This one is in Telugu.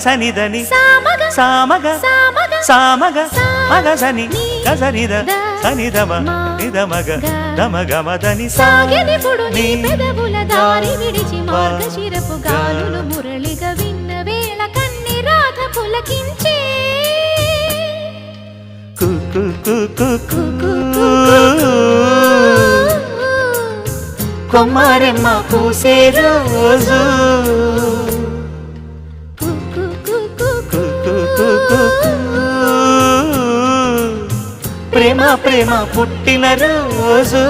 సనిదని సామగ సామగ మగసని గసనిద సనిదమ నిదమగ దమగమదని సాగెనిపుడు నీ పెదవుల దారి విడిచి మార్గశిరపు గాలులు మురళిగా విన్న వేళ కన్ని రాధ పులకించే కొమ్మారెమ్మ పూసే రోజు ప్రేమ ప్రేమ పుట్టిన రోజు